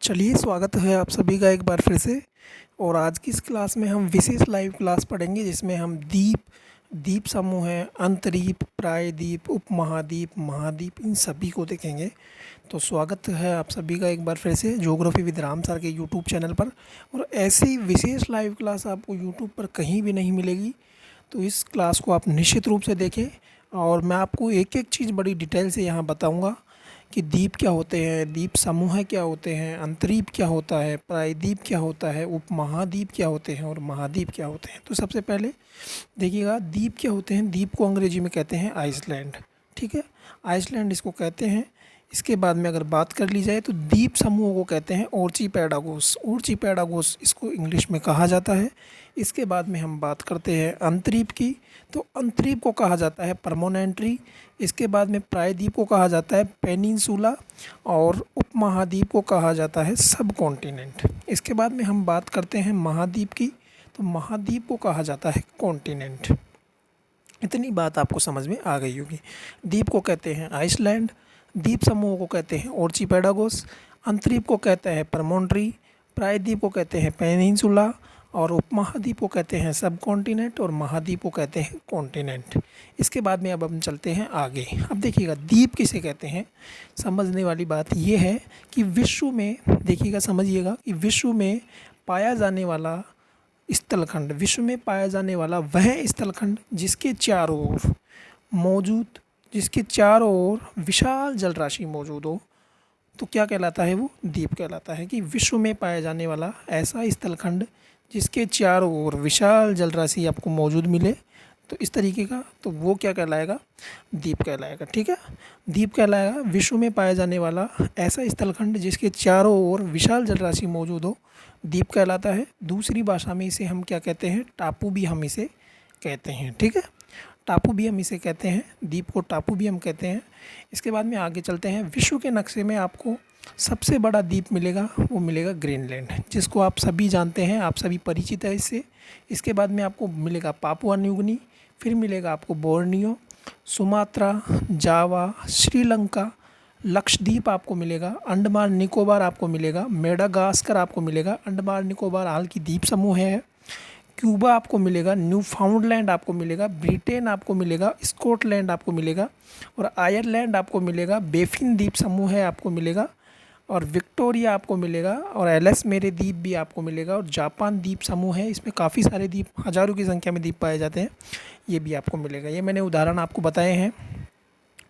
चलिए, स्वागत है आप सभी का एक बार फिर से। और आज की इस क्लास में हम विशेष लाइव क्लास पढ़ेंगे जिसमें हम द्वीप समूह हैं, अंतर्द्वीप, प्रायद्वीप, उपमहाद्वीप, महाद्वीप, इन सभी को देखेंगे। तो स्वागत है आप सभी का एक बार फिर से ज्योग्राफी विद राम सर के यूट्यूब चैनल पर। और ऐसी विशेष लाइव क्लास आपको यूट्यूब पर कहीं भी नहीं मिलेगी, तो इस क्लास को आप निश्चित रूप से देखें। और मैं आपको एक एक चीज़ बड़ी डिटेल से यहाँ बताऊँगा कि द्वीप क्या होते हैं, द्वीप समूह क्या होते हैं, अंतर्द्वीप क्या होता है, प्रायद्वीप क्या होता है, उपमहाद्वीप क्या होते हैं और महाद्वीप क्या होते हैं। तो सबसे पहले देखिएगा, द्वीप क्या होते हैं। द्वीप को अंग्रेजी में कहते हैं आइसलैंड, ठीक है, आइसलैंड इसको कहते हैं। इसके बाद में अगर बात कर ली जाए तो द्वीप समूह को कहते हैं ओर्चिपैडागोस, ओर्चिपैडागोस इसको इंग्लिश में कहा जाता है। इसके बाद में हम बात करते हैं अंतर्द्वीप की, तो अंतर्द्वीप को कहा जाता है परमोनेंट्री। इसके बाद में प्रायद्वीप को कहा जाता है पेनिनसुला और उपमहाद्वीप को कहा जाता है सब कॉन्टिनेंट। इसके बाद में हम बात करते हैं महाद्वीप की, तो महाद्वीप को कहा जाता है कॉन्टिनेंट। इतनी बात आपको समझ में आ गई होगी। द्वीप को कहते हैं आइसलैंड, द्वीप समूह को कहते हैं ओर्चिपैडागोस, अंतर्द्वीप को कहते हैं परमोनेंट्री, प्रायद्वीप को कहते हैं पेनिनसुला और उपमहाद्वीप को कहते हैं सब कॉन्टिनेंट और महाद्वीप को कहते हैं कॉन्टिनेंट। इसके बाद में अब हम चलते हैं आगे। अब देखिएगा, द्वीप किसे कहते हैं। समझने वाली बात यह है कि विश्व में, देखिएगा समझिएगा, कि विश्व में पाया जाने वाला स्थलखंड, विश्व में पाया जाने वाला वह स्थलखंड जिसके चारों ओर मौजूद, जिसके चारों ओर विशाल जल राशि मौजूद हो, तो क्या कहलाता है, वो द्वीप कहलाता है। कि विश्व में पाया जाने वाला ऐसा स्थलखंड जिसके चारों ओर विशाल जल राशि आपको मौजूद मिले, तो इस तरीके का, तो वो क्या कहलाएगा, द्वीप कहलाएगा। ठीक है, द्वीप कहलाएगा विश्व में पाया जाने वाला ऐसा स्थलखंड जिसके चारों ओर विशाल जल राशि मौजूद हो, द्वीप कहलाता है। दूसरी भाषा में इसे हम क्या कहते हैं, टापू भी हम इसे कहते हैं। ठीक है, टापू भी हम इसे कहते हैं, द्वीप को टापू भी हम कहते हैं। इसके बाद में आगे चलते हैं। विश्व के नक्शे में आपको सबसे बड़ा द्वीप मिलेगा, वो मिलेगा ग्रीनलैंड, जिसको आप सभी जानते हैं, आप सभी परिचित है इससे। इसके बाद में आपको मिलेगा पापुआ न्यू गिनी, फिर मिलेगा आपको बोर्नियो, सुमात्रा, जावा, श्रीलंका, लक्षद्वीप आपको मिलेगा, अंडमान निकोबार आपको मिलेगा, मेडागास्कर आपको मिलेगा, अंडमान निकोबार हाल की द्वीप समूह है, क्यूबा आपको मिलेगा, न्यू फाउंडलैंड आपको मिलेगा, ब्रिटेन आपको मिलेगा, स्कॉटलैंड आपको मिलेगा और आयरलैंड आपको मिलेगा, बेफिन द्वीप समूह है आपको मिलेगा और विक्टोरिया आपको मिलेगा और एलिस मेरे द्वीप भी आपको मिलेगा और जापान द्वीप समूह है। इसमें काफ़ी सारे द्वीप, हज़ारों की संख्या में द्वीप पाए जाते हैं, ये भी आपको मिलेगा। ये मैंने उदाहरण आपको बताए हैं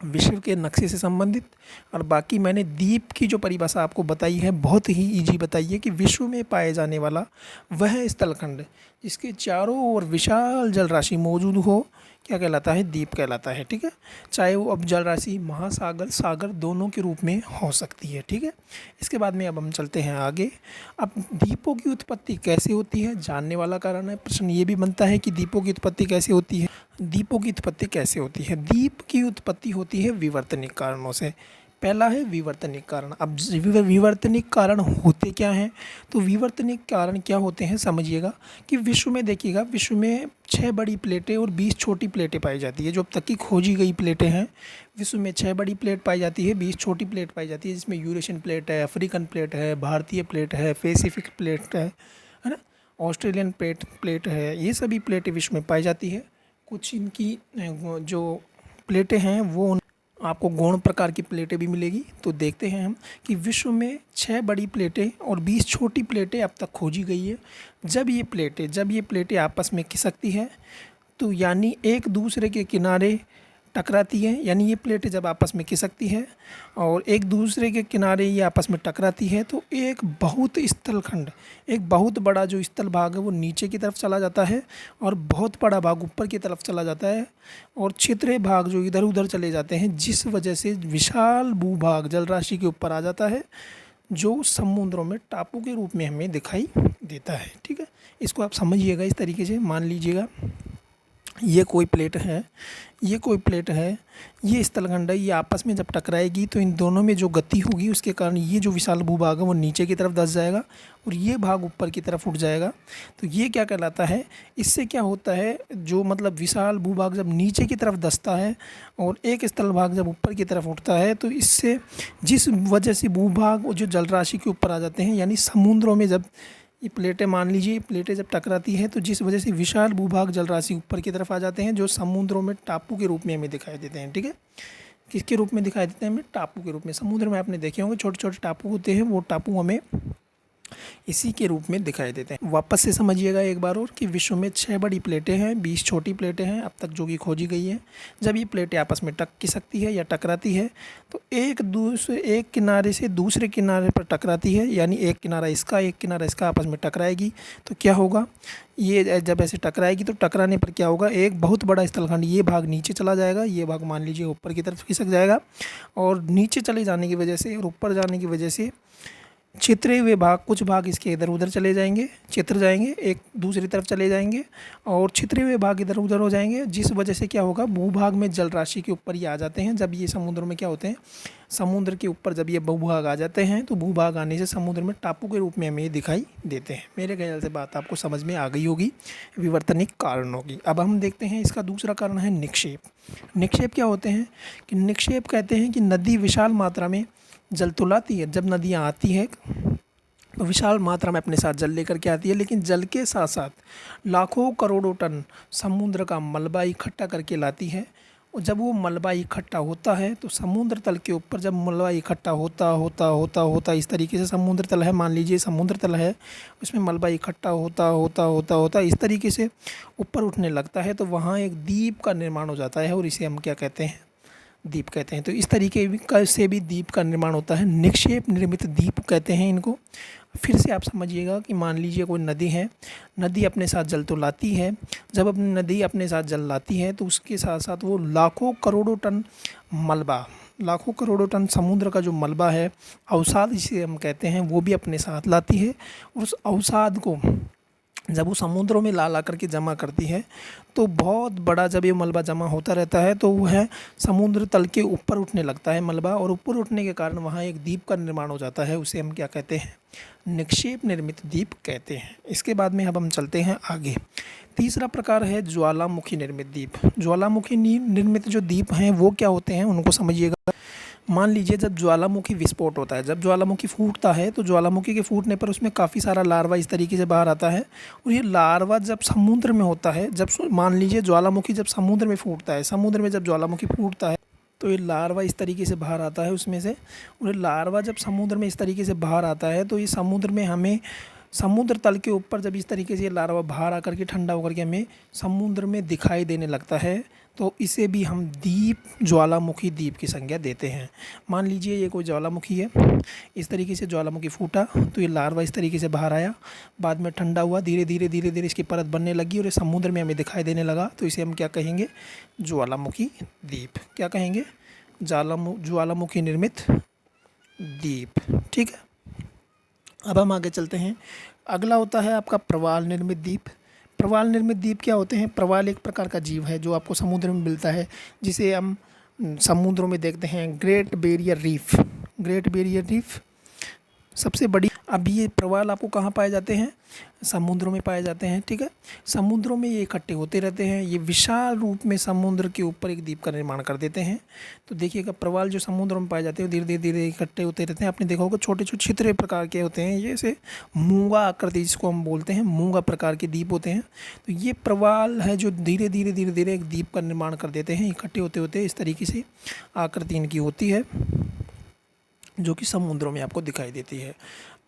विश्व के नक्शे से संबंधित। और बाकी मैंने द्वीप की जो परिभाषा आपको बताई है बहुत ही इजी बताई है कि विश्व में पाए जाने वाला वह स्थलखंड जिसके चारों ओर विशाल जल राशि मौजूद हो, क्या कहलाता है, द्वीप कहलाता है। ठीक है, चाहे वो अब जल राशि महासागर, सागर दोनों के रूप में हो सकती है। ठीक है, इसके बाद में अब हम चलते हैं आगे। अब द्वीपों की उत्पत्ति कैसे होती है, जानने वाला कारण है। प्रश्न ये भी बनता है कि द्वीपों की उत्पत्ति कैसे होती है। द्वीपों की उत्पत्ति कैसे होती है, द्वीप की उत्पत्ति होती है विवर्तनिक कारणों से। पहला है विवर्तनिक कारण। अब विवर्तनिक कारण होते क्या हैं, तो विवर्तनिक कारण क्या होते हैं समझिएगा। कि विश्व में देखिएगा, विश्व में 6 बड़ी प्लेटें और 20 छोटी प्लेटें पाई जाती है। जो अब तक की खोजी गई प्लेटें हैं, विश्व में 6 बड़ी प्लेट पाई जाती है, 20 छोटी प्लेट पाई जाती है, जिसमें यूरेशियन प्लेट है, अफ्रीकन प्लेट है, भारतीय प्लेट है, पैसिफिक प्लेट है ना, ऑस्ट्रेलियन प्लेट है। ये सभी प्लेटें विश्व में पाई जाती है। कुछ इनकी जो प्लेटें हैं वो आपको गौण प्रकार की प्लेटें भी मिलेगी। तो देखते हैं हम कि विश्व में 6 बड़ी प्लेटें और 20 छोटी प्लेटें अब तक खोजी गई है। जब ये प्लेटें आपस में खिसकती हैं, तो यानी एक दूसरे के किनारे टकराती हैं, यानी ये प्लेटें जब आपस में खिसकती हैं और एक दूसरे के किनारे ये आपस में टकराती है, तो एक बहुत स्थलखंड, एक बहुत बड़ा जो स्थल भाग है वो नीचे की तरफ चला जाता है और बहुत बड़ा भाग ऊपर की तरफ चला जाता है और छितरे भाग जो इधर उधर चले जाते हैं, जिस वजह से विशाल भूभाग जल राशि के ऊपर आ जाता है, जो समुद्रों में टापू के रूप में हमें दिखाई देता है। ठीक है, इसको आप समझिएगा इस तरीके से, मान लीजिएगा ये कोई प्लेट है, ये कोई प्लेट है, ये स्थलखंड है, ये आपस में जब टकराएगी तो इन दोनों में जो गति होगी उसके कारण ये जो विशाल भूभाग है वो नीचे की तरफ धंस जाएगा और ये भाग ऊपर की तरफ उठ जाएगा। तो ये क्या कहलाता है, इससे क्या होता है, जो मतलब विशाल भूभाग जब नीचे की तरफ धंसता है और एक स्थल भाग जब ऊपर की तरफ उठता है तो इससे जिस वजह से भूभाग जो जल राशि के ऊपर आ जाते हैं, यानी समुद्रों में जब ये प्लेटें, मान लीजिए प्लेटें जब टकराती हैं तो जिस वजह से विशाल भूभाग जल राशि ऊपर की तरफ आ जाते हैं, जो समुद्रों में टापू के रूप में हमें दिखाई देते हैं। ठीक है, किसके रूप में दिखाई देते हैं हमें, टापू के रूप में। समुद्र में आपने देखे होंगे छोटे छोटे टापू होते हैं, वो टापू हमें इसी के रूप में दिखाई देते हैं। वापस से समझिएगा एक बार और कि विश्व में 6 बड़ी प्लेटें हैं, 20 छोटी प्लेटें हैं अब तक जो कि खोजी गई है। जब ये प्लेटें आपस में टक सकती है या टकराती है तो एक किनारे से दूसरे किनारे पर टकराती है, यानी एक किनारा इसका आपस में टकराएगी तो क्या होगा, ये जब ऐसे टकराएगी तो टकराने पर क्या होगा, एक बहुत बड़ा स्थलखंड ये भाग नीचे चला जाएगा, ये भाग मान लीजिए ऊपर की तरफ खिसक जाएगा और नीचे चले जाने की वजह से और ऊपर जाने की वजह से छितरे हुए भाग, कुछ भाग इसके इधर उधर चले जाएंगे, छितर जाएंगे, एक दूसरी तरफ चले जाएंगे और छितरे हुए भाग इधर उधर हो जाएंगे, जिस वजह से क्या होगा, भूभाग में जल राशि के ऊपर ये आ जाते हैं। जब ये समुद्र में क्या होते हैं, समुद्र के ऊपर जब ये भूभाग आ जाते हैं तो भूभाग आने से समुद्र में टापू के रूप में हमें दिखाई देते हैं। मेरे ख्याल से बात आपको समझ में आ गई होगी, विवर्तनिक कारणों की। अब हम देखते हैं इसका दूसरा कारण है निक्षेप। निक्षेप क्या होते हैं कि निक्षेप कहते हैं कि नदी विशाल मात्रा में जल तो लाती है, जब नदियाँ आती हैं तो विशाल मात्रा में अपने साथ जल लेकर के आती है, लेकिन जल के साथ साथ लाखों करोड़ों टन समुद्र का मलबा इकट्ठा करके लाती है। और जब वो मलबा इकट्ठा होता है तो समुद्र तल के ऊपर जब मलबा इकट्ठा होता इस तरीके से, समुद्र तल है, मान लीजिए समुद्र तल है, उसमें मलबा इकट्ठा होता इस तरीके से ऊपर उठने लगता है तो वहाँ एक द्वीप का निर्माण हो जाता है और इसे हम क्या कहते हैं, द्वीप कहते हैं। तो इस तरीके से भी द्वीप का निर्माण होता है, निक्षेप निर्मित द्वीप कहते हैं इनको। फिर से आप समझिएगा कि मान लीजिए कोई नदी है, नदी अपने साथ जल तो लाती है, जब अपनी नदी अपने साथ जल लाती है तो उसके साथ साथ वो लाखों करोड़ों टन मलबा, लाखों करोड़ों टन समुद्र का जो मलबा है, अवसाद जिसे हम कहते हैं, वो भी अपने साथ लाती है। और उस अवसाद को जब वो समुद्रों में ला करके जमा करती है तो बहुत बड़ा, जब ये मलबा जमा होता रहता है तो वह समुद्र तल के ऊपर उठने लगता है मलबा, और ऊपर उठने के कारण वहाँ एक द्वीप का निर्माण हो जाता है, उसे हम क्या कहते हैं, निक्षेप निर्मित द्वीप कहते हैं। इसके बाद में अब हम चलते हैं आगे। तीसरा प्रकार है ज्वालामुखी निर्मित द्वीप। ज्वालामुखी निर्मित जो द्वीप हैं वो क्या होते हैं उनको समझिएगा। मान लीजिए जब ज्वालामुखी विस्फोट होता है, जब ज्वालामुखी फूटता है तो ज्वालामुखी के फूटने पर उसमें काफ़ी सारा लार्वा इस तरीके से बाहर आता है, और ये लार्वा जब समुद्र में होता है, जब मान लीजिए ज्वालामुखी जब समुद्र में फूटता है, समुद्र में जब ज्वालामुखी फूटता है तो ये लार्वा इस तरीके से बाहर आता है उसमें से, और ये लार्वा जब समुद्र में इस तरीके से बाहर आता है तो ये समुद्र में हमें, समुद्र तल के ऊपर जब इस तरीके से ये लार्वा बाहर आकर के ठंडा होकर के हमें समुद्र में दिखाई देने लगता है तो इसे भी हम द्वीप, ज्वालामुखी द्वीप की संज्ञा देते हैं। मान लीजिए ये कोई ज्वालामुखी है, इस तरीके से ज्वालामुखी फूटा तो ये लार्वा इस तरीके से बाहर आया, बाद में ठंडा हुआ, धीरे धीरे इसकी परत बनने लगी और ये समुद्र में हमें दिखाई देने लगा, तो इसे हम क्या कहेंगे, ज्वालामुखी द्वीप। क्या कहेंगे, ज्वालामुखी निर्मित द्वीप। ठीक है, अब हम आगे चलते हैं। अगला होता है आपका प्रवाल निर्मित द्वीप। प्रवाल निर्मित द्वीप क्या होते हैं, प्रवाल एक प्रकार का जीव है जो आपको समुद्र में मिलता है, जिसे हम समुद्रों में देखते हैं, great barrier reef. Great barrier reef सबसे बड़ी। अब ये प्रवाल आपको कहाँ पाए जाते हैं, समुद्रों में पाए जाते हैं। ठीक है, समुद्रों में ये इकट्ठे होते रहते हैं, ये विशाल रूप में समुद्र के ऊपर एक द्वीप का निर्माण कर देते हैं। तो देखिएगा प्रवाल जो समुद्रों में पाए जाते हैं धीरे धीरे इकट्ठे होते रहते हैं। आपने देखा होगा छोटे छोटे छितरे प्रकार के होते हैं, जैसे मूंगा आकृति जिसको हम बोलते हैं, मूंगा प्रकार के द्वीप होते हैं। तो ये प्रवाल है जो धीरे धीरे एक द्वीप का निर्माण कर देते हैं, इकट्ठे होते होते इस तरीके से आकृति इनकी होती है जो कि समुद्रों में आपको दिखाई देती है।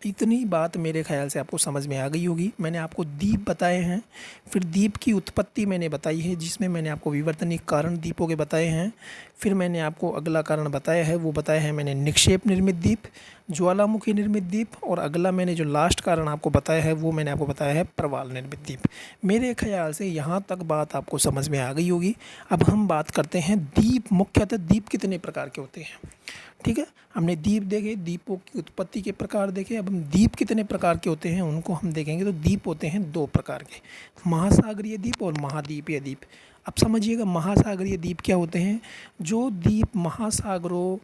इतनी बात मेरे ख्याल से आपको समझ में आ गई होगी। मैंने आपको द्वीप बताए हैं, फिर द्वीप की उत्पत्ति मैंने बताई है जिसमें मैंने आपको विवर्तनिक कारण द्वीपों के बताए हैं, फिर मैंने आपको अगला कारण बताया है, वो बताया है मैंने निक्षेप निर्मित द्वीप, ज्वालामुखी निर्मित द्वीप, और अगला मैंने जो लास्ट कारण आपको बताया है वो मैंने आपको बताया है प्रवाल निर्मित द्वीप। मेरे ख्याल से यहाँ तक बात आपको समझ में आ गई होगी। अब हम बात करते हैं द्वीप, मुख्यतः द्वीप कितने प्रकार के होते हैं। ठीक है, हमने द्वीप देखे, द्वीपों की उत्पत्ति के प्रकार देखे। अब हम द्वीप कितने प्रकार के होते हैं उनको हम देखेंगे। तो द्वीप होते हैं 2 प्रकार के, महासागरीय द्वीप और महाद्वीपीय द्वीप। अब समझिएगा महासागरीय द्वीप क्या होते हैं। जो द्वीप महासागरों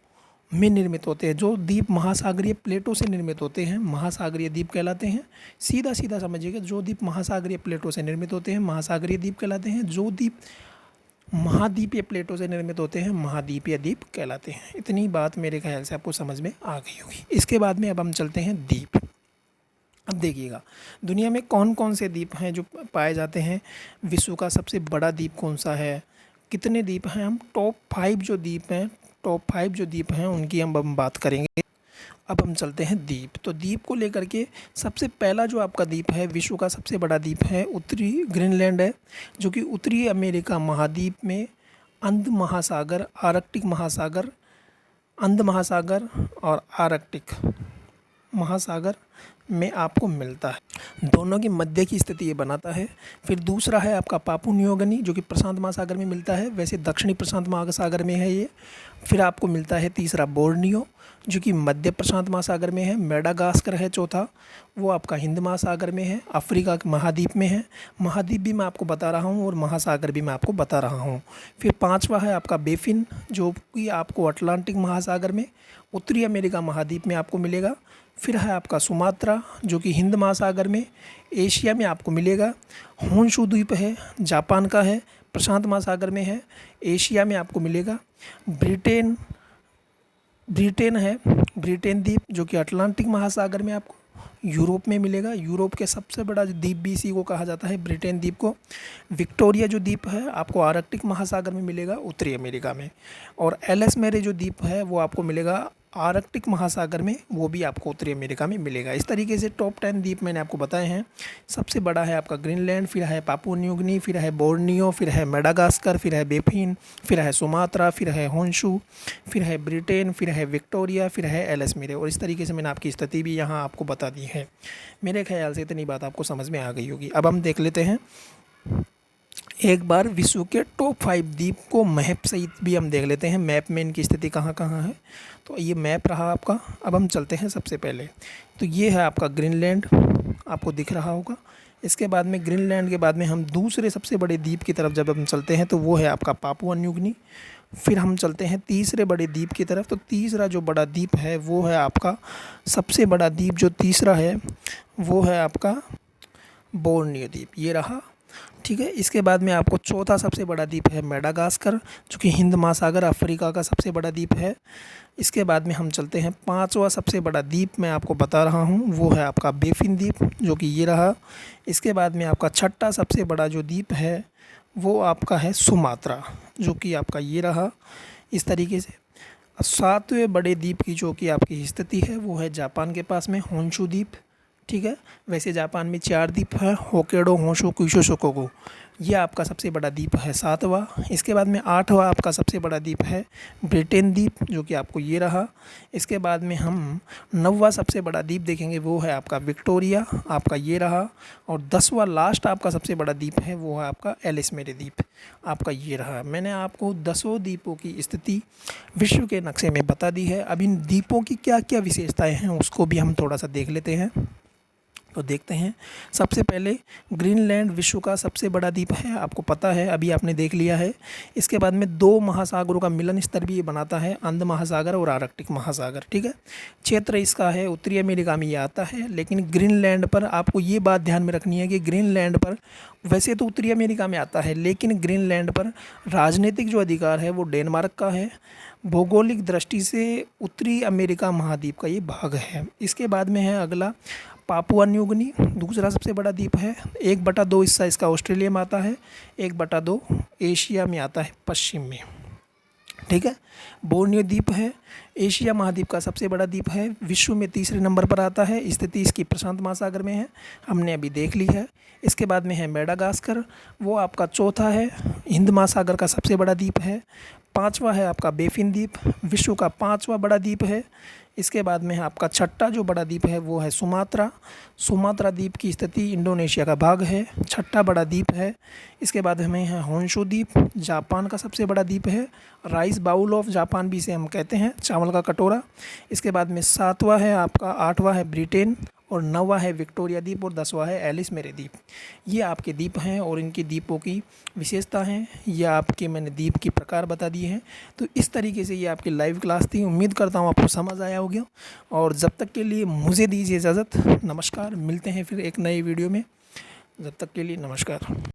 में निर्मित होते हैं, जो द्वीप महासागरीय प्लेटों से निर्मित होते हैं, महासागरीय द्वीप कहलाते हैं। सीधा सीधा समझिएगा, जो द्वीप महासागरीय प्लेटों से निर्मित होते हैं महासागरीय द्वीप कहलाते हैं। जो द्वीप महाद्वीपीय प्लेटों से निर्मित होते हैं महाद्वीपीय द्वीप कहलाते हैं। इतनी बात मेरे ख्याल से आपको समझ में आ गई होगी। इसके बाद में अब हम चलते हैं द्वीप। अब देखिएगा दुनिया में कौन कौन से द्वीप हैं जो पाए जाते हैं। विश्व का सबसे बड़ा द्वीप कौन सा है, कितने द्वीप हैं। हम टॉप 5 जो द्वीप हैं उनकी हम बात करेंगे। अब हम चलते हैं द्वीप। तो द्वीप को लेकर के सबसे पहला जो आपका द्वीप है, विश्व का सबसे बड़ा द्वीप है उत्तरी ग्रीनलैंड है, जो कि उत्तरी अमेरिका महाद्वीप में अंध महासागर, आर्कटिक महासागर, अंध महासागर और आर्कटिक महासागर में आपको मिलता है। दोनों की मध्य की स्थिति ये बनाता है। फिर दूसरा है आपका पापुआ न्यू गिनी, जो कि प्रशांत महासागर में मिलता है, वैसे दक्षिणी प्रशांत महासागर में है ये। फिर आपको मिलता है तीसरा बोर्नियो, जो कि मध्य प्रशांत महासागर में है। मेडागास्कर है चौथा, वो आपका हिंद महासागर में है, अफ्रीका के महाद्वीप में है। महाद्वीप भी मैं आपको बता रहा हूँ और महासागर भी मैं आपको बता रहा हूँ। फिर पांचवा है आपका बेफिन, जो कि आपको अटलांटिक महासागर में उत्तरी अमेरिका महाद्वीप में आपको मिलेगा। फिर है आपका सुमात्रा, जो कि हिंद महासागर में एशिया में आपको मिलेगा। होन्शु द्वीप है, जापान का है, प्रशांत महासागर में है, एशिया में आपको मिलेगा। ब्रिटेन है, ब्रिटेन द्वीप, जो कि अटलांटिक महासागर में आपको यूरोप में मिलेगा। यूरोप के सबसे बड़ा द्वीप भी इसी को कहा जाता है, ब्रिटेन द्वीप को। विक्टोरिया जो द्वीप है आपको आर्कटिक महासागर में मिलेगा, उत्तरी अमेरिका में। और एलिस मेरे जो द्वीप है वो आपको मिलेगा आर्कटिक महासागर में, वो भी आपको उत्तरी अमेरिका में मिलेगा। इस तरीके से टॉप 10 द्वीप मैंने आपको बताए हैं। सबसे बड़ा है आपका ग्रीनलैंड, फिर है पापुआ न्यू गिनी, फिर है बोर्नियो, फिर है मेडागास्कर, फिर है बेफिन, फिर है सुमात्रा, फिर है होन्शु, फिर है ब्रिटेन, फिर है विक्टोरिया, फिर है एलिस मेरे। और इस तरीके से मैंने आपकी स्थिति भी यहाँ आपको बता दी है। मेरे ख्याल से इतनी बात आपको समझ में आ गई होगी। अब हम देख लेते हैं एक बार विश्व के टॉप 5 द्वीप को मैप सहित भी हम देख लेते हैं, मैप में इनकी स्थिति कहाँ कहाँ है। तो ये मैप रहा आपका। अब हम चलते हैं सबसे पहले, तो ये है आपका ग्रीनलैंड, आपको दिख रहा होगा। इसके बाद में ग्रीनलैंड के बाद में हम दूसरे सबसे बड़े द्वीप की तरफ जब हम चलते हैं तो वो है आपका पापुआ न्यू गिनी। फिर हम चलते हैं तीसरे बड़े द्वीप की तरफ। तो तीसरा जो बड़ा द्वीप है वो है आपका, सबसे बड़ा द्वीप जो तीसरा है वो है आपका बोर्नियो द्वीप, ये रहा। ठीक है, इसके बाद में आपको चौथा सबसे बड़ा द्वीप है मेडागास्कर, जो कि हिंद महासागर अफ्रीका का सबसे बड़ा द्वीप है। इसके बाद में हम चलते हैं पांचवा सबसे बड़ा द्वीप मैं आपको बता रहा हूँ, वो है आपका बेफिन द्वीप, जो कि ये रहा। इसके बाद में आपका छठा सबसे बड़ा जो द्वीप है वो आपका है सुमात्रा, जो कि आपका ये रहा। इस तरीके से सातवें बड़े द्वीप की जो कि आपकी स्थिति है वो है जापान के पास में होन्शु द्वीप। ठीक है, वैसे जापान में 4 द्वीप हैं, होक्काइडो, होन्शु, क्यूशु, शोकोगु। ये आपका सबसे बड़ा द्वीप है 7वां। इसके बाद में 8वां आपका सबसे बड़ा द्वीप है ब्रिटेन द्वीप, जो कि आपको ये रहा। इसके बाद में हम 9वां सबसे बड़ा द्वीप देखेंगे, वो है आपका विक्टोरिया, आपका ये रहा। और 10वां लास्ट आपका सबसे बड़ा द्वीप है वो है आपका एलिस मेरे द्वीप, आपका ये रहा। मैंने आपको 10 द्वीपों की स्थिति विश्व के नक्शे में बता दी है। अब इन द्वीपों की क्या क्या विशेषताएँ हैं उसको भी हम थोड़ा सा देख लेते हैं। तो देखते हैं, सबसे पहले ग्रीनलैंड विश्व का सबसे बड़ा द्वीप है, आपको पता है, अभी आपने देख लिया है। इसके बाद में 2 महासागरों का मिलन स्तर भी ये बनाता है, अंध महासागर और आर्कटिक महासागर। ठीक है, क्षेत्र इसका है उत्तरी अमेरिका में ये आता है, लेकिन ग्रीनलैंड पर आपको ये बात ध्यान में रखनी है कि ग्रीनलैंड पर वैसे तो उत्तरी अमेरिका में आता है, लेकिन ग्रीनलैंड पर राजनीतिक जो अधिकार है वो डेनमार्क का है। भौगोलिक दृष्टि से उत्तरी अमेरिका महाद्वीप का ये भाग है। इसके बाद में है अगला पापुआ न्यू गिनी, दूसरा सबसे बड़ा द्वीप है। 1/2 हिस्सा इसका ऑस्ट्रेलिया में आता है, 1/2 एशिया में आता है पश्चिम में। ठीक है, बोर्नियो द्वीप है, एशिया महाद्वीप का सबसे बड़ा द्वीप है, विश्व में तीसरे नंबर पर आता है। स्थिति इसकी प्रशांत महासागर में है, हमने अभी देख ली है। इसके बाद में है मेडागास्कर, वो आपका चौथा है, हिंद महासागर का सबसे बड़ा द्वीप है। पाँचवा है आपका बेफिन द्वीप, विश्व का पाँचवा बड़ा द्वीप है। इसके बाद में है आपका छठा जो बड़ा द्वीप है वो है सुमात्रा। सुमात्रा द्वीप की स्थिति इंडोनेशिया का भाग है, छठा बड़ा द्वीप है। इसके बाद हमें है होंशु द्वीप, जापान का सबसे बड़ा द्वीप है। राइस बाउल ऑफ जापान भी इसे हम कहते हैं, चावल का कटोरा। इसके बाद में सातवां है आपका, आठवां है ब्रिटेन, और नौवां है विक्टोरिया द्वीप, और 10वां है एलिस मेरे द्वीप। ये आपके द्वीप हैं और इनके द्वीपों की विशेषता हैं। ये आपके मैंने द्वीप की प्रकार बता दिए हैं। तो इस तरीके से ये आपकी लाइव क्लास थी। उम्मीद करता हूँ आपको समझ आया होगा, और जब तक के लिए मुझे दीजिए इजाज़त। नमस्कार, मिलते हैं फिर एक नई वीडियो में। जब तक के लिए नमस्कार।